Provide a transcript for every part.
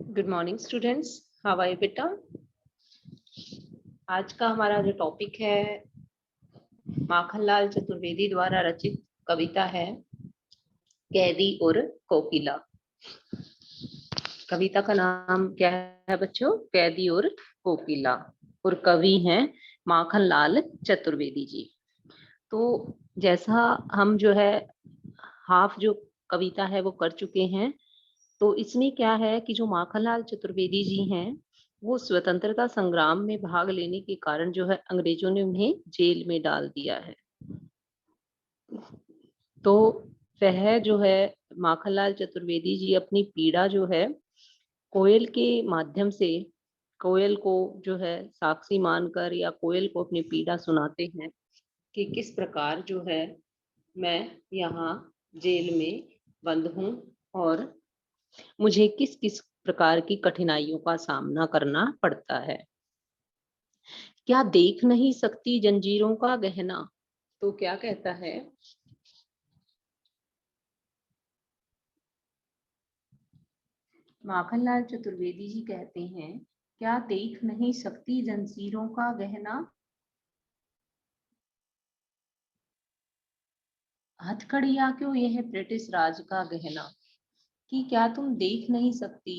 Good morning students, how are you बेटा। आज का हमारा जो टॉपिक है माखनलाल चतुर्वेदी द्वारा रचित कविता है कैदी और कोकिला। कविता का नाम क्या है बच्चों? कैदी और कोकिला। और कवि हैं माखनलाल चतुर्वेदी जी। तो जैसा हम जो है हाफ जो कविता है वो कर चुके हैं, तो इसमें क्या है कि जो माखनलाल चतुर्वेदी जी हैं वो स्वतंत्रता संग्राम में भाग लेने के कारण जो है अंग्रेजों ने उन्हें जेल में डाल दिया है। तो वह जो है माखनलाल चतुर्वेदी जी अपनी पीड़ा जो है कोयल के माध्यम से, कोयल को जो है साक्षी मानकर या कोयल को अपनी पीड़ा सुनाते हैं कि किस प्रकार जो है मैं यहाँ जेल में बंद हूँ और मुझे किस किस प्रकार की कठिनाइयों का सामना करना पड़ता है। क्या देख नहीं सकती जंजीरों का गहना? तो क्या कहता है, माखनलाल चतुर्वेदी जी कहते हैं, क्या देख नहीं सकती जंजीरों का गहना, हथकड़ियां क्यों यह ब्रिटिश राज का गहना। कि क्या तुम देख नहीं सकती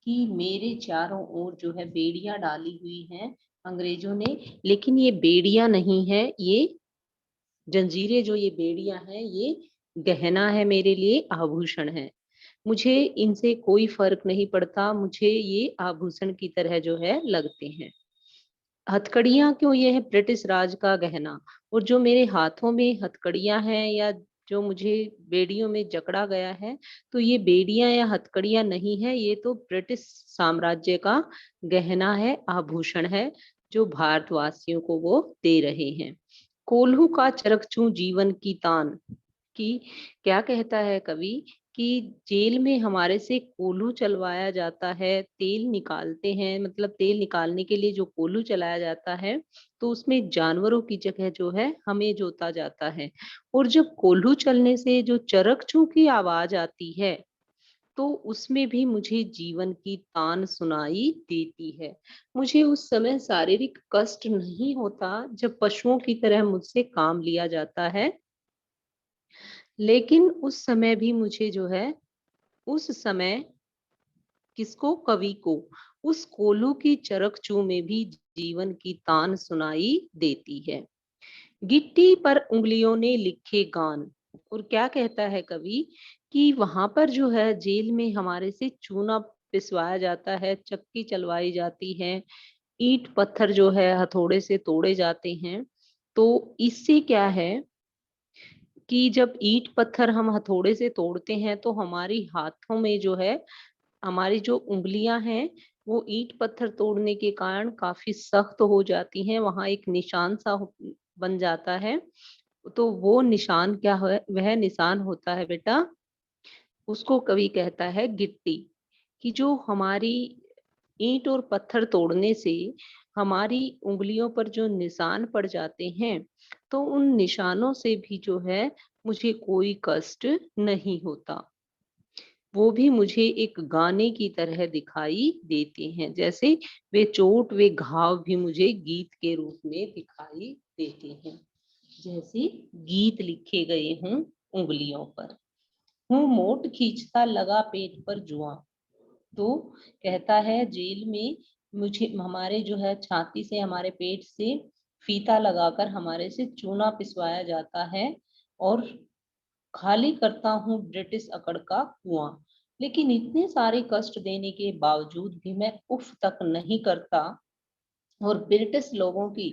कि मेरे चारों ओर जो है बेड़ियां डाली हुई हैं अंग्रेजों ने, लेकिन ये बेड़ियां नहीं है, ये जंजीरें, जो ये बेड़ियां हैं ये गहना है, मेरे लिए आभूषण है। मुझे इनसे कोई फर्क नहीं पड़ता, मुझे ये आभूषण की तरह जो है लगते हैं। हथकड़ियां क्यों, ये है ब्रिटिश राज का गहना। और जो मेरे हाथों में हथकड़ियां हैं या जो मुझे बेड़ियों में जकड़ा गया है, तो ये बेड़ियां या हथकड़ियां नहीं है, ये तो ब्रिटिश साम्राज्य का गहना है, आभूषण है, जो भारतवासियों को वो दे रहे हैं। कोल्हू का चरकचू जीवन की तान। कि क्या कहता है कवि कि जेल में हमारे से कोल्हू चलवाया जाता है, तेल निकालते हैं, मतलब तेल निकालने के लिए जो कोल्हू चलाया जाता है, तो उसमें जानवरों की जगह जो है हमें जोता जाता है। और जब कोल्हू चलने से जो चरकचू की आवाज आती है, तो उसमें भी मुझे जीवन की तान सुनाई देती है। मुझे उस समय शारीरिक कष्ट नहीं होता जब पशुओं की तरह मुझसे काम लिया जाता है, लेकिन उस समय भी मुझे जो है, उस समय किसको, कवि को, उस कोल्हू की चरकचू में भी जीवन की तान सुनाई देती है। गिट्टी पर उंगलियों ने लिखे गान। और क्या कहता है कवि कि वहां पर जो है जेल में हमारे से चूना पिसवाया जाता है, चक्की चलवाई जाती है, ईंट पत्थर जो है हथौड़े से तोड़े जाते हैं। तो इससे क्या है कि जब ईंट पत्थर हम हथौड़े से तोड़ते हैं तो हमारी हाथों में जो है, हमारी जो उंगलियां हैं वो ईंट पत्थर तोड़ने के कारण काफी सख्त हो जाती हैं, वहां एक निशान सा बन जाता है। तो वो निशान क्या है, वह निशान होता है बेटा, उसको कवि कहता है गिट्टी। कि जो हमारी ईंट और पत्थर तोड़ने से हमारी उंगलियों पर जो निशान पड़ जाते हैं, तो उन निशानों से भी जो है मुझे कोई कष्ट नहीं होता। वो भी मुझे एक गाने की तरह दिखाई देते हैं, जैसे वे चोट वे घाव भी मुझे गीत के रूप में दिखाई देते हैं, जैसे गीत लिखे गए हों उंगलियों पर। हूँ मोट खींचता लगा पेट पर जुआ। तो कहता है जेल में मुझे, हमारे जो है छाती से, हमारे पेट से फीता लगाकर हमारे से चूना पिसवाया जाता है और खाली करता हूँ ब्रिटिश अकड़ का कुआं। लेकिन इतने सारे कष्ट देने के बावजूद भी मैं उफ तक नहीं करता, और ब्रिटिश लोगों की,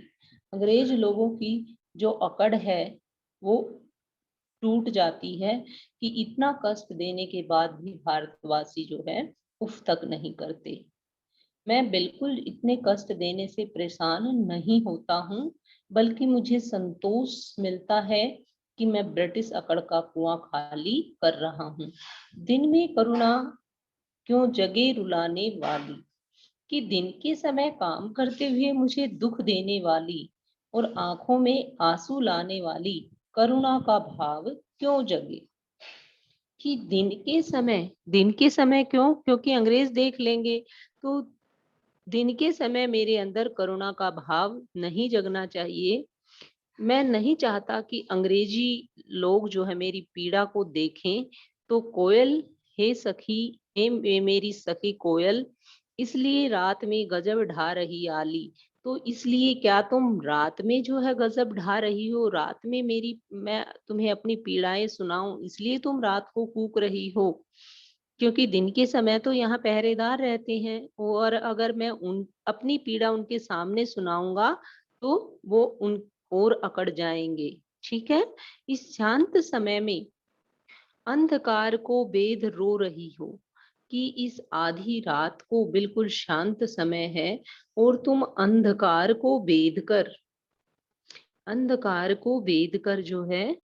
अंग्रेज लोगों की जो अकड़ है वो टूट जाती है कि इतना कष्ट देने के बाद भी भारतवासी जो है उफ तक नहीं करते। मैं बिल्कुल इतने कष्ट देने से परेशान नहीं होता हूँ, बल्कि मुझे संतोष मिलता है कि मैं ब्रिटिश अकड़ का कुआं खाली कर रहा हूँ। दिन में करुणा क्यों जगे रुलाने वाली। कि दिन के समय काम करते हुए मुझे दुख देने वाली और आंखों में आंसू लाने वाली करुणा का भाव क्यों जगे। कि दिन के समय क्यों? क्योंकि अंग्रेज देख लेंगे। तो दिन के समय मेरे अंदर करुणा का भाव नहीं जगना चाहिए। मैं नहीं चाहता कि अंग्रेजी लोग जो है मेरी पीड़ा को देखें। तो कोयल, हे सखी, हे मेरी सखी कोयल, इसलिए रात में गजब ढा रही आली। तो इसलिए क्या तुम रात में जो है गजब ढा रही हो? रात में मैं तुम्हें अपनी पीड़ाएं सुनाऊं, इसलिए तुम रात को कूक रही हो? क्योंकि दिन के समय तो यहाँ पहरेदार रहते हैं, और अगर मैं उन अपनी पीड़ा उनके सामने सुनाऊंगा तो वो उन और अकड़ जाएंगे। ठीक है? इस शांत समय में अंधकार को बेध रो रही हो, कि इस आधी रात को बिल्कुल शांत समय है, और तुम अंधकार को बेध कर जो है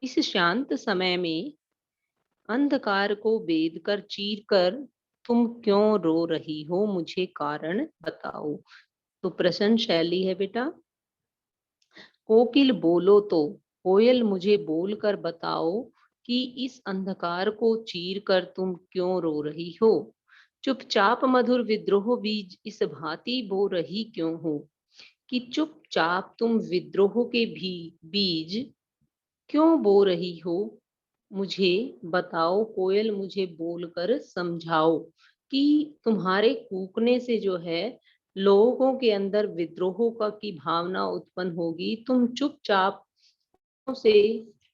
इस शांत समय में अंधकार को बेध कर चीर कर तुम क्यों रो रही हो, मुझे कारण बताओ। तो प्रश्न शैली है बेटा। कोकिल बोलो तो, कोयल मुझे बोल कर बताओ, कि इस अंधकार को चीर कर तुम क्यों रो रही हो? चुपचाप मधुर विद्रोह बीज इस भांति बो रही क्यों हो? कि चुपचाप तुम विद्रोह के भी बीज क्यों बो रही हो? मुझे बताओ कोयल, मुझे बोलकर समझाओ, कि तुम्हारे कूकने से जो है लोगों के अंदर विद्रोह का की भावना उत्पन्न होगी। तुम चुपचाप से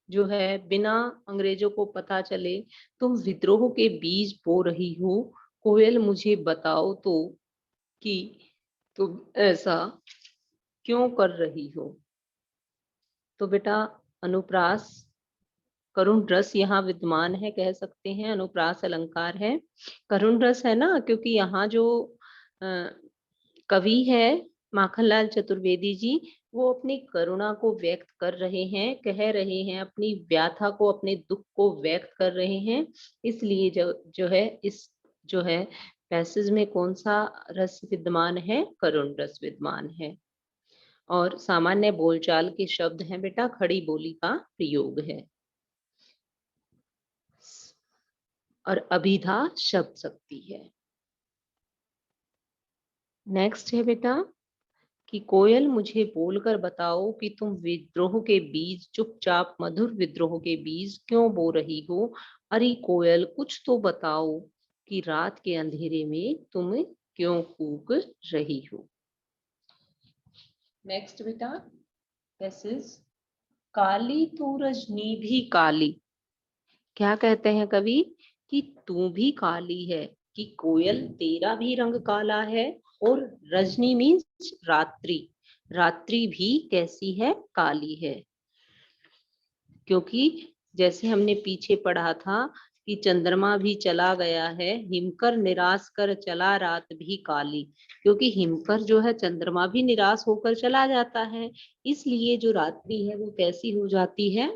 जो है बिना अंग्रेजों को पता चले तुम विद्रोह के बीज बो रही हो। कोयल मुझे बताओ तो, कि तुम ऐसा क्यों कर रही हो? तो बेटा, अनुप्रास करुण रस यहाँ विद्यमान है, कह सकते हैं अनुप्रास अलंकार है। करुण रस है ना, क्योंकि यहाँ जो अ, कवि है माखनलाल चतुर्वेदी जी, वो अपनी करुणा को व्यक्त कर रहे हैं, कह रहे हैं, अपनी व्याथा को, अपने दुख को व्यक्त कर रहे हैं। इसलिए जो है इस जो है पैसेज में कौन सा रस विद्यमान है? करुण रस विद्यमान है। और सामान्य बोलचाल के शब्द हैं बेटा, खड़ी बोली का प्रयोग है। और अभिधा शब्द शक्ति है। नेक्स्ट है बेटा कि कोयल मुझे बोलकर बताओ, कि तुम विद्रोह के बीज, चुपचाप मधुर विद्रोह के बीज क्यों बो रही हो? अरे कोयल, कुछ तो बताओ, कि रात के अंधेरे में तुम क्यों कूक रही हो? नेक्स्ट बेटा, पैसेज। काली तू रजनी भी काली। क्या कहते हैं कवि? कि तू भी काली है, कि कोयल तेरा भी रंग काला है। और रजनी मीन्स रात्रि, रात्रि भी कैसी है? काली है। क्योंकि जैसे हमने पीछे पढ़ा था कि चंद्रमा भी चला गया है, हिमकर निराश कर चला रात भी काली। क्योंकि हिमकर जो है चंद्रमा भी निराश होकर चला जाता है, इसलिए जो रात्रि है वो कैसी हो जाती है?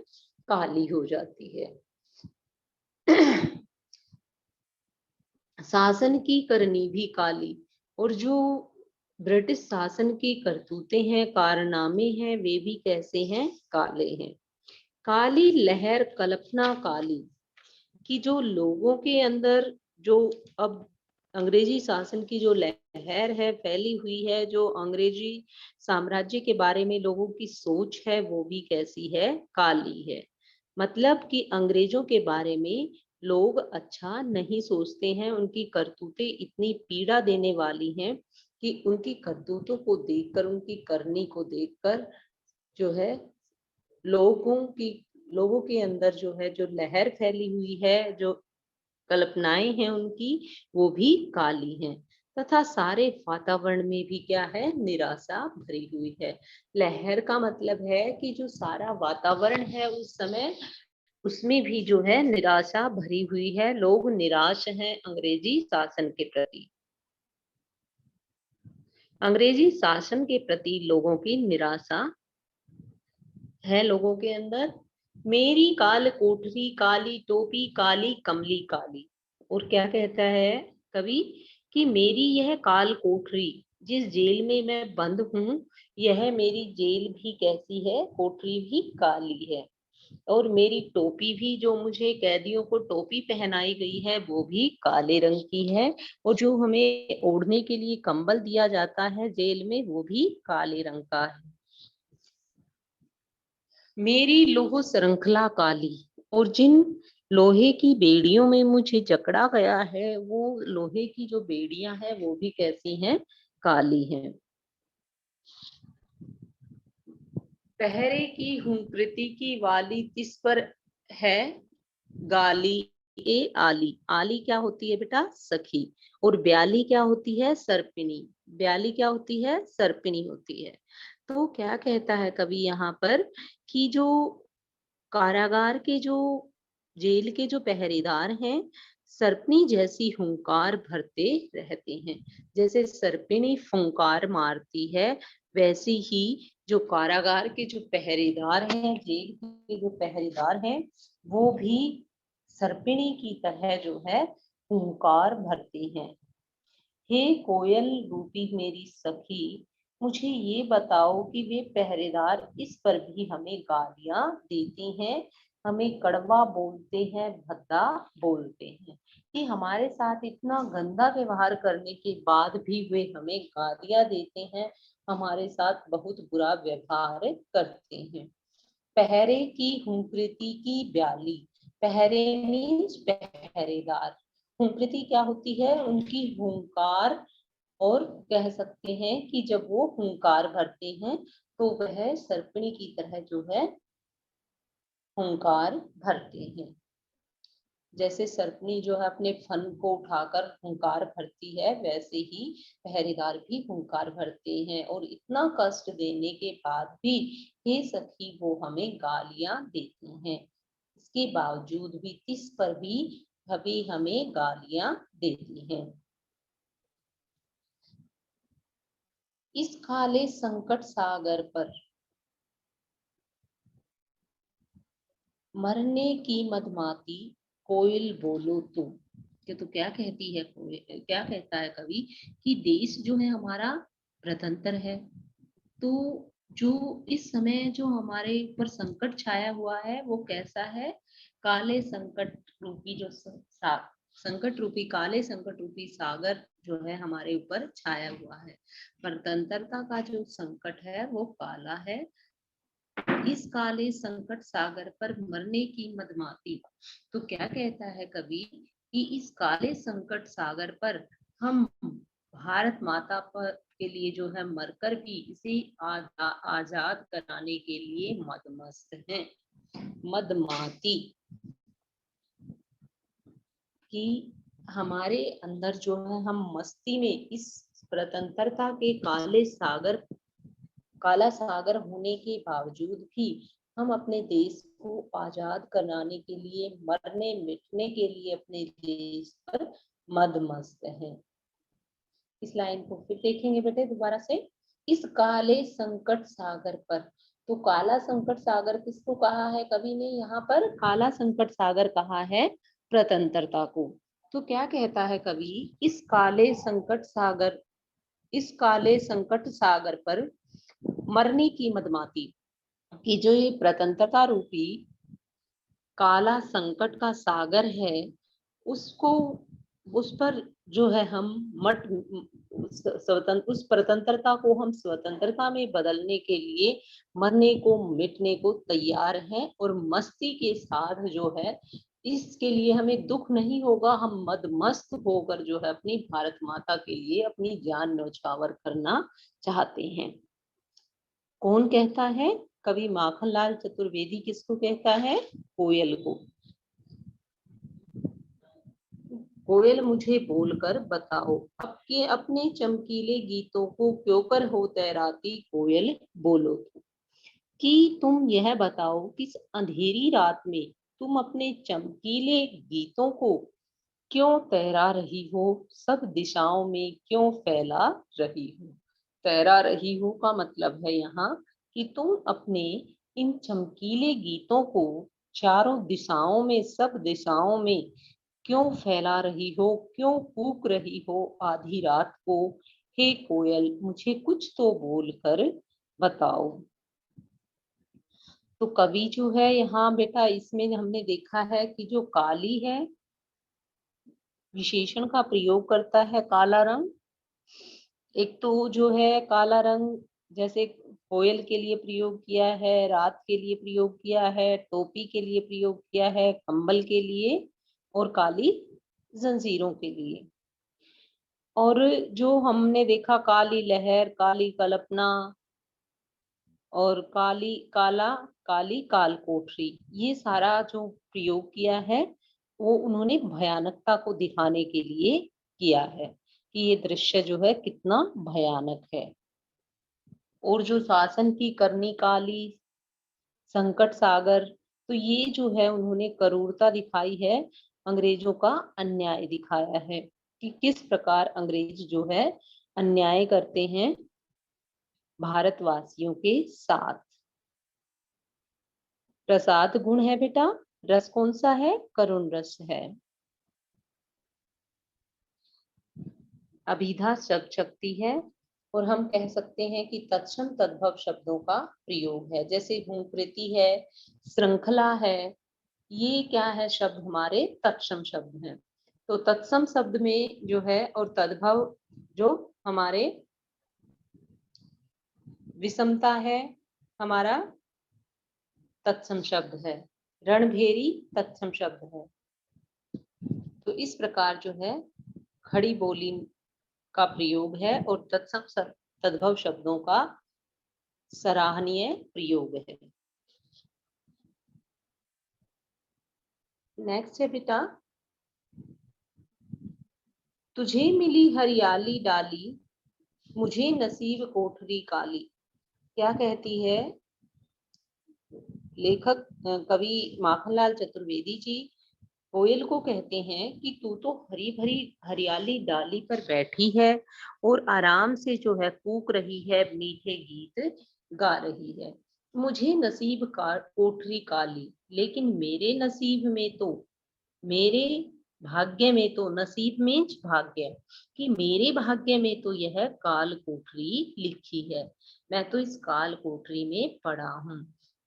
काली हो जाती है। शासन की करनी भी काली। और जो ब्रिटिश शासन की करतूतें हैं, कारनामे हैं, वे भी कैसे हैं? काले हैं। काली लहर कल्पना काली, कि जो लोगों के अंदर जो अब अंग्रेजी शासन की जो लहर है फैली हुई है, जो अंग्रेजी साम्राज्य के बारे में लोगों की सोच है, वो भी कैसी है? काली है। मतलब कि अंग्रेजों के बारे में लोग अच्छा नहीं सोचते हैं, उनकी करतूतें इतनी पीड़ा देने वाली हैं कि उनकी करतूतों को देखकर, उनकी करनी को देखकर जो है लोगों की लोगों के अंदर जो है जो लहर फैली हुई है, जो कल्पनाएं हैं उनकी, वो भी काली हैं। तथा सारे वातावरण में भी क्या है? निराशा भरी हुई है। लहर का मतलब है कि जो सारा वातावरण है उस समय, उसमें भी जो है निराशा भरी हुई है। लोग निराश हैं अंग्रेजी शासन के प्रति। अंग्रेजी शासन के प्रति लोगों की निराशा है लोगों के अंदर। मेरी काल कोठरी काली टोपी काली कमली काली। और क्या कहता है कवि? कि मेरी यह काल कोठरी, जिस जेल में मैं बंद हूं, यह मेरी जेल भी कैसी है? कोठरी भी काली है। और मेरी टोपी भी, जो मुझे कैदियों को टोपी पहनाई गई है, वो भी काले रंग की है। और जो हमें ओढ़ने के लिए कंबल दिया जाता है जेल में, वो भी काले रंग का है। मेरी लोह श्रृंखला काली, और जिन लोहे की बेड़ियों में मुझे जकड़ा गया है, वो लोहे की जो बेड़ियां हैं वो भी कैसी हैं? काली हैं। पहरे की हुंकृति की वाली तिस पर है गाली ए आली। आली क्या होती है बेटा? सखी। और ब्याली क्या होती है? सर्पिणी। ब्याली क्या होती है? सर्पिणी होती है। तो क्या कहता है कवि यहाँ पर कि जो कारागार के, जो जेल के जो पहरेदार हैं, सर्पनी जैसी हुंकार भरते रहते हैं। जैसे सर्पिणी फुंकार मारती है, वैसे ही जो कारागार के जो पहरेदार हैं, जेल के जो पहरेदार हैं, वो भी सर्पिणी की तरह जो है हुंकार भरते हैं। हे कोयल रूपी मेरी सखी, मुझे ये बताओ कि वे पहरेदार इस पर भी हमें गालियां देते हैं, हमें कड़वा बोलते हैं, भद्दा बोलते हैं, कि हमारे साथ इतना गंदा व्यवहार करने के बाद भी वे हमें गालियां देते हैं, हमारे साथ बहुत बुरा व्यवहार करते हैं। पहरे की हुंकृति की ब्याली। पहरे मीन्स पहरेदार। हुंकृति क्या होती है? उनकी हुंकार। और कह सकते हैं कि जब वो हुंकार भरते हैं तो वह सर्पिणी की तरह जो है हुंकार भरते हैं। जैसे सर्पिणी जो है अपने फन को उठाकर हुंकार भरती है, वैसे ही पहरेदार भी हुंकार भरते हैं, और इतना कष्ट देने के बाद भी हे सखी वो हमें गालियां देते हैं। इसके बावजूद भी, इस पर भी अभी हमें गालियां देती हैं। इस काले संकट सागर पर मरने की मदमाती कोयल बोलो तुम। कि तो क्या कहती है कोयल, क्या कहता है कवि कि देश जो है हमारा स्वतंत्र है, तो जो इस समय जो हमारे ऊपर संकट छाया हुआ है वो कैसा है? काले संकट रूपी जो संकट रूपी, काले संकट रूपी सागर जो है हमारे ऊपर छाया हुआ है। स्वतंत्रता का जो संकट है वो काला है। इस काले संकट सागर पर मरने की मदमाती। तो क्या कहता है कवि कि इस काले संकट सागर पर हम भारत माता पर के लिए जो है मरकर भी इसे आजाद कराने के लिए मदमस्त हैं। मदमाती कि हमारे अंदर जो है हम मस्ती में इस स्वतंत्रता के काला सागर होने के बावजूद भी हम अपने देश को आजाद कराने के लिए, मरने मिटने के लिए अपने देश पर मदमस्त हैं। इस लाइन को फिर देखेंगे बेटे दोबारा से। इस काले संकट सागर पर, तो काला संकट सागर किसको कहा है कवि ने? यहाँ पर काला संकट सागर कहा है स्वतंत्रता को। तो क्या कहता है कवि? इस काले संकट सागर पर मरने की मदमाती, कि जो ये स्वतंत्रता रूपी काला संकट का सागर है, उसको, उस पर जो है हम मट स्वतंत्र, उस स्वतंत्रता को हम स्वतंत्रता में बदलने के लिए मरने को मिटने को तैयार हैं, और मस्ती के साथ जो है इसके लिए हमें दुख नहीं होगा, हम मदमस्त होकर जो है अपनी भारत माता के लिए अपनी जान न्यौछावर करना चाहते हैं। कौन कहता है? कवि माखनलाल चतुर्वेदी किसको कहता है? कोयल को। कोयल मुझे बोलकर बताओ, आपके अपने चमकीले गीतों को क्यों कर हो तैराती कोयल बोलो तुम। कि तुम यह बताओ किस अंधेरी रात में तुम अपने चमकीले गीतों को क्यों तैरा रही हो, सब दिशाओं में क्यों फैला रही हो। तैरा रही हो का मतलब है यहाँ कि तुम अपने इन चमकीले गीतों को चारों दिशाओं में, सब दिशाओं में क्यों फैला रही हो, क्यों कूक रही हो आधी रात को। हे कोयल मुझे कुछ तो बोलकर बताओ। तो कवि जो है यहाँ बेटा, इसमें हमने देखा है कि जो काली है विशेषण का प्रयोग करता है काला रंग। एक तो जो है काला रंग जैसे कोयल के लिए प्रयोग किया है, रात के लिए प्रयोग किया है, टोपी के लिए प्रयोग किया है, कंबल के लिए और काली जंजीरों के लिए। और जो हमने देखा काली लहर, काली कल्पना और काली काल कोठरी, ये सारा जो प्रयोग किया है वो उन्होंने भयानकता को दिखाने के लिए किया है कि ये दृश्य जो है कितना भयानक है। और जो शासन की करनी काली, संकट सागर, तो ये जो है उन्होंने क्रूरता दिखाई है, अंग्रेजों का अन्याय दिखाया है कि किस प्रकार अंग्रेज जो है अन्याय करते हैं भारतवासियों के साथ। प्रसाद गुण है बेटा, रस कौन सा है? करुण रस है। अभिधा शब्द शक्ति है और हम कह सकते हैं कि तत्सम तद्भव शब्दों का प्रयोग है। जैसे भूकृति है, श्रृंखला है, ये क्या है शब्द? हमारे तत्सम शब्द हैं। तो तत्सम शब्द में जो है और तद्भव जो हमारे विषमता है, हमारा तत्सम शब्द है। रणभेरी तत्सम शब्द है। तो इस प्रकार जो है खड़ी बोली का प्रयोग है और तत्सम तद्भव शब्दों का सराहनीय प्रयोग है। नेक्स्ट है बेटा, तुझे मिली हरियाली डाली, मुझे नसीब कोठरी काली। क्या कहती है लेखक कवि माखनलाल चतुर्वेदी जी? कोयल को कहते हैं कि तू तो हरी भरी हरियाली डाली पर बैठी है और आराम से जो है कूक रही है, मीठे गीत गा रही है। मुझे नसीब का कोठरी काली, लेकिन मेरे नसीब में तो, मेरे भाग्य में तो, नसीब मीन्स भाग्य, कि मेरे भाग्य में तो यह काल कोठरी लिखी है। मैं तो इस काल कोठरी में पड़ा हूँ।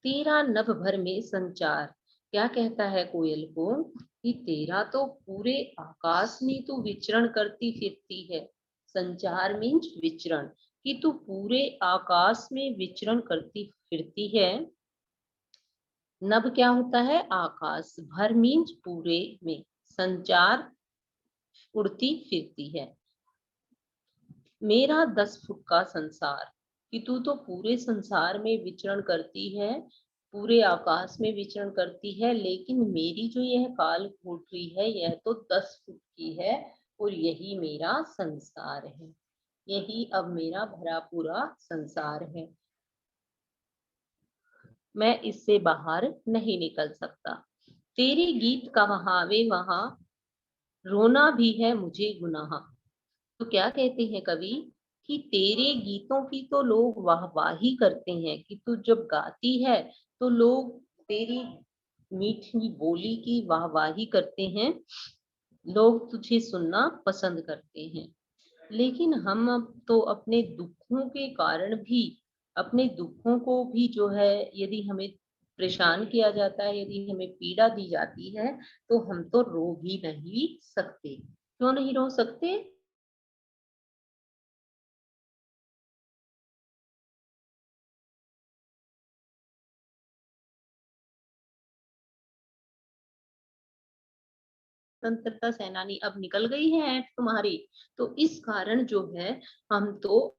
तेरा नभ भर में संचार, क्या कहता है कोयल को कि तेरा तो पूरे आकाश में तो विचरण करती फिरती है। संचार मीन्स विचरण, कि तू पूरे आकाश में विचरण करती फिरती है। नभ क्या होता है? आकाश। भर मीन्स पूरे में। संचार उड़ती फिरती है। मेरा 10 फुट का संसार, कि तू तो पूरे संसार में विचरण करती है, पूरे आकाश में विचरण करती है, लेकिन मेरी जो यह काल कोठरी है यह तो 10 फुट की है और यही मेरा संसार है। यही अब मेरा भरा पूरा संसार है। मैं इससे बाहर नहीं निकल सकता। तेरे गीत का वहावे वहां रोना भी है मुझे गुनाह। तो क्या कहते हैं कवि कि तेरे गीतों की तो लोग वाहवाही करते हैं, कि तू जब गाती है तो लोग तेरी मीठी बोली की वाहवाही करते हैं, लोग तुझे सुनना पसंद करते हैं। लेकिन हम अब तो अपने दुखों के कारण भी, अपने दुखों को भी जो है यदि हमें परेशान किया जाता है, यदि हमें पीड़ा दी जाती है, तो हम तो रो भी नहीं सकते। क्यों नहीं रो सकते? स्वतंत्रता सेनानी अब निकल गई है तुम्हारी, तो इस कारण जो है हम तो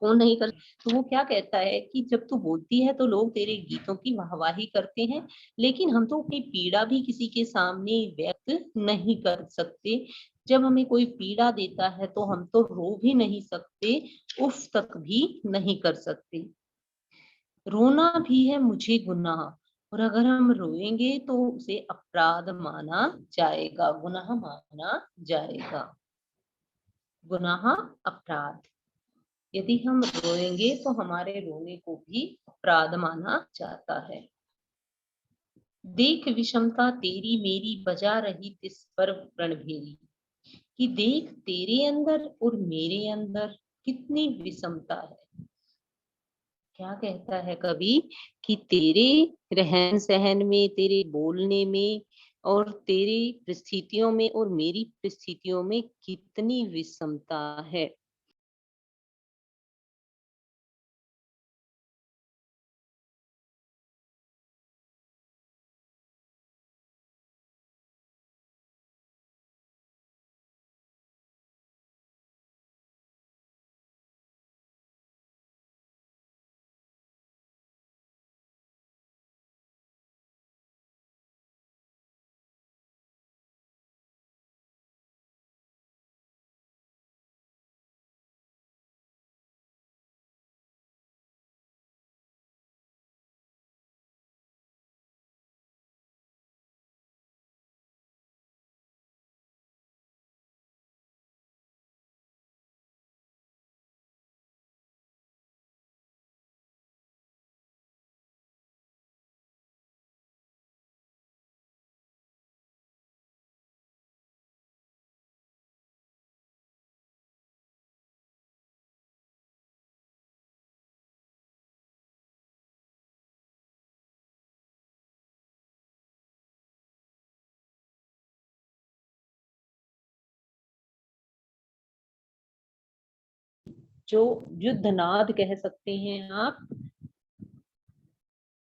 कौन नहीं कर। तो वो क्या कहता है कि जब तू बोलती है तो लोग तेरे गीतों की वाहवाही करते हैं, लेकिन हम तो अपनी पीड़ा भी किसी के सामने व्यक्त नहीं कर सकते। जब हमें कोई पीड़ा देता है तो हम तो रो भी नहीं सकते, उफ तक भी नहीं कर सकते। रोना भी है मुझे गुनाह, और अगर हम रोएंगे तो उसे अपराध माना जाएगा, गुनाह माना जाएगा। गुनाह अपराध, यदि हम रोएंगे तो हमारे रोने को भी अपराध माना जाता है। देख विषमता तेरी मेरी बजा रही तिस पर रणभेरी, कि देख तेरे अंदर और मेरे अंदर कितनी विषमता है। क्या कहता है कवि कि तेरे रहन सहन में, तेरे बोलने में और तेरी परिस्थितियों में और मेरी परिस्थितियों में कितनी विषमता है। जो युद्धनाद कह सकते हैं आप,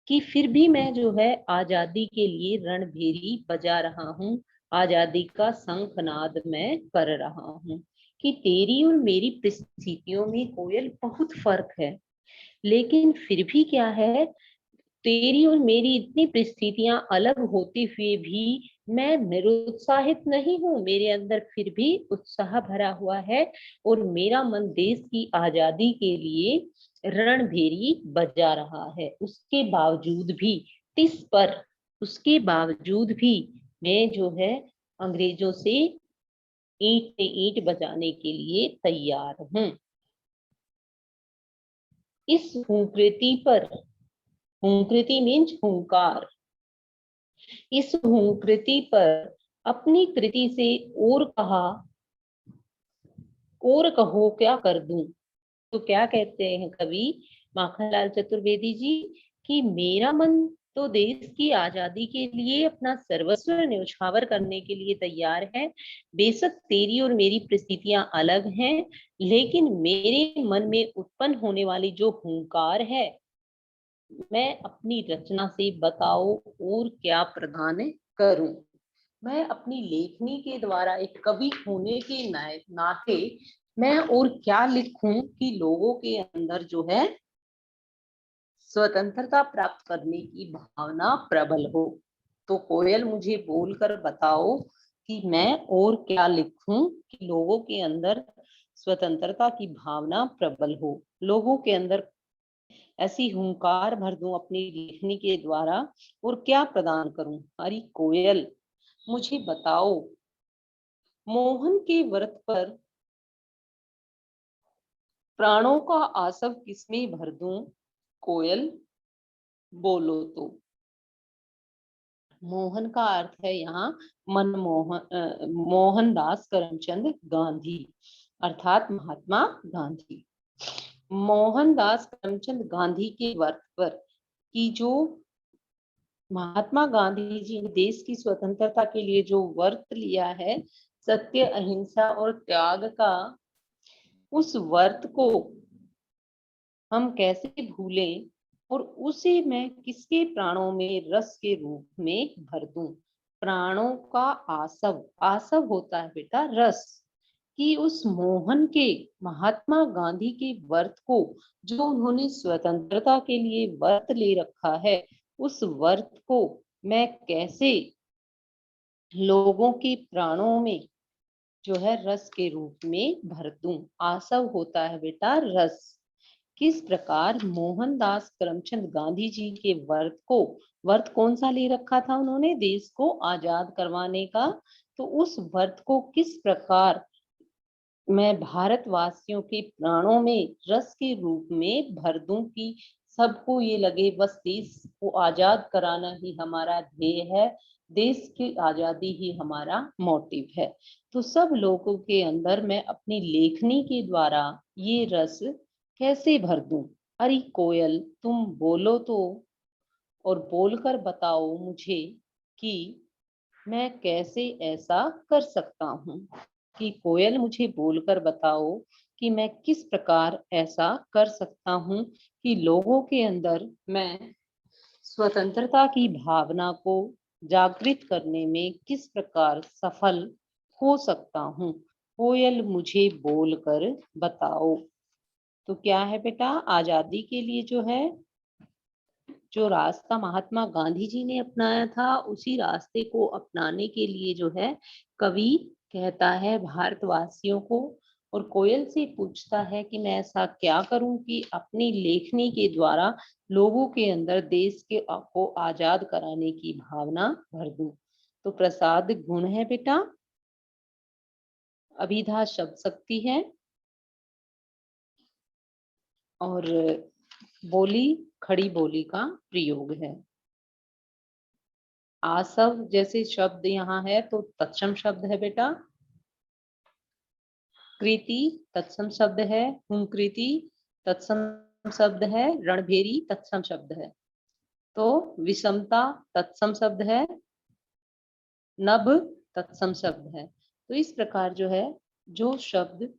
कि फिर भी मैं जो है आजादी के लिए रणभेरी बजा रहा हूँ, आजादी का शंखनाद मैं कर रहा हूँ। कि तेरी और मेरी परिस्थितियों में कोयल बहुत फर्क है, लेकिन फिर भी क्या है, तेरी और मेरी इतनी परिस्थितियां अलग होते हुए भी मैं निरुत्साहित नहीं हूँ, मेरे अंदर फिर भी उत्साह भरा हुआ है और मेरा मन देश की आजादी के लिए रणभेरी बजा रहा है। उसके बावजूद भी तिस पर, उसके बावजूद भी मैं जो है अंग्रेजों से ईंट से ईंट बजाने के लिए तैयार हूँ। इस हुंकृति पर, हुंकृति मीन्स हुंकार, इस हुंकृति पर अपनी कृति से और कहा, और कहो क्या कर दूं। तो क्या कहते हैं कवि माखनलाल चतुर्वेदी जी, कि मेरा मन तो देश की आजादी के लिए अपना सर्वस्व न्यौछावर करने के लिए तैयार है। बेशक तेरी और मेरी परिस्थितियां अलग हैं, लेकिन मेरे मन में उत्पन्न होने वाली जो हुंकार है, मैं अपनी रचना से बताओ और क्या प्रदान करूं। मैं अपनी लेखनी के द्वारा एक कवि होने के नाते मैं और क्या लिखूं कि लोगों के अंदर जो है स्वतंत्रता प्राप्त करने की भावना प्रबल हो। तो कोयल मुझे बोलकर बताओ कि मैं और क्या लिखूं कि लोगों के अंदर स्वतंत्रता की भावना प्रबल हो, लोगों के अंदर ऐसी हुंकार भर दूं अपनी लेखनी के द्वारा, और क्या प्रदान करूं। हरी कोयल मुझे बताओ, मोहन के व्रत पर प्राणों का आसव किसमें भर दूं। कोयल बोलो तो। मोहन का अर्थ है यहाँ मनमोहन, मोहनदास करमचंद गांधी, अर्थात महात्मा गांधी। मोहनदास करमचंद गांधी के व्रत पर, की जो महात्मा गांधी जी ने देश की स्वतंत्रता के लिए जो व्रत लिया है, सत्य अहिंसा और त्याग का, उस व्रत को हम कैसे भूलें और उसे मैं किसके प्राणों में रस के रूप में भर दूं। प्राणों का आसव, आसव होता है बेटा रस, कि उस मोहन के, महात्मा गांधी के व्रत को, जो उन्होंने स्वतंत्रता के लिए व्रत ले रखा है, उस व्रत को मैं कैसे लोगों के प्राणों में जो है रस के रूप में भर दूं। आसव होता है बेटा रस। किस प्रकार मोहनदास करमचंद गांधी जी के व्रत को, व्रत कौन सा ले रखा था उन्होंने, देश को आजाद करवाने का, तो उस व्रत को किस प्रकार मैं भारतवासियों के प्राणों में रस के रूप में भर दूं कि सबको ये लगे बस देश को आजाद कराना ही हमारा ध्येय है, देश की आजादी ही हमारा मोटिव है। तो सब लोगों के अंदर मैं अपनी लेखनी के द्वारा ये रस कैसे भर दूं? अरे कोयल तुम बोलो तो, और बोलकर बताओ मुझे कि मैं कैसे ऐसा कर सकता हूँ। कि कोयल मुझे बोलकर बताओ कि मैं किस प्रकार ऐसा कर सकता हूँ कि लोगों के अंदर मैं स्वतंत्रता की भावना को जागृत करने में किस प्रकार सफल हो सकता हूँ। कोयल मुझे बोलकर बताओ। तो क्या है बेटा, आजादी के लिए जो है, जो रास्ता महात्मा गांधी जी ने अपनाया था, उसी रास्ते को अपनाने के लिए जो है कवि कहता है भारतवासियों को, और कोयल से पूछता है कि मैं ऐसा क्या करूं कि अपनी लेखनी के द्वारा लोगों के अंदर देश के को आजाद कराने की भावना भर दूं। तो प्रसाद गुण है बेटा, अभिधा शब्द शक्ति है, और बोली खड़ी बोली का प्रयोग है। आसव जैसे शब्द यहाँ है तो तत्सम शब्द है बेटा। कृति तत्सम शब्द है, हुंकृति तत्सम शब्द है, रणभेरी तत्सम शब्द है। तो विषमता तत्सम शब्द है, नभ तत्सम शब्द है। तो इस प्रकार जो है, जो शब्द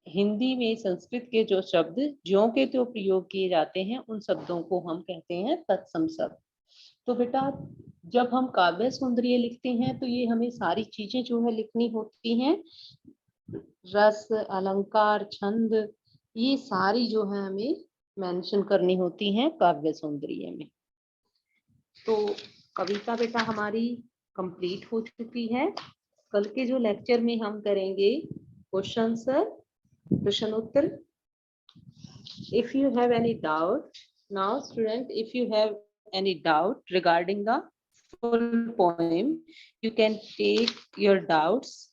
हिंदी में संस्कृत के जो शब्द ज्यों के त्यों प्रयोग किए जाते हैं, उन शब्दों को हम कहते हैं तत्सम शब्द। तो बेटा जब हम काव्य सौंदर्य लिखते हैं तो ये हमें सारी चीजें जो है लिखनी होती हैं, रस अलंकार छंद, ये सारी जो है हमें मेंशन करनी होती हैं काव्य सौंदर्य में। तो कविता बेटा हमारी कंप्लीट हो चुकी है। कल के जो लेक्चर में हम करेंगे क्वेश्चन आंसर, प्रश्न उत्तर। If you have any doubt, now student, if you have any doubt regarding the full poem, you can take your doubts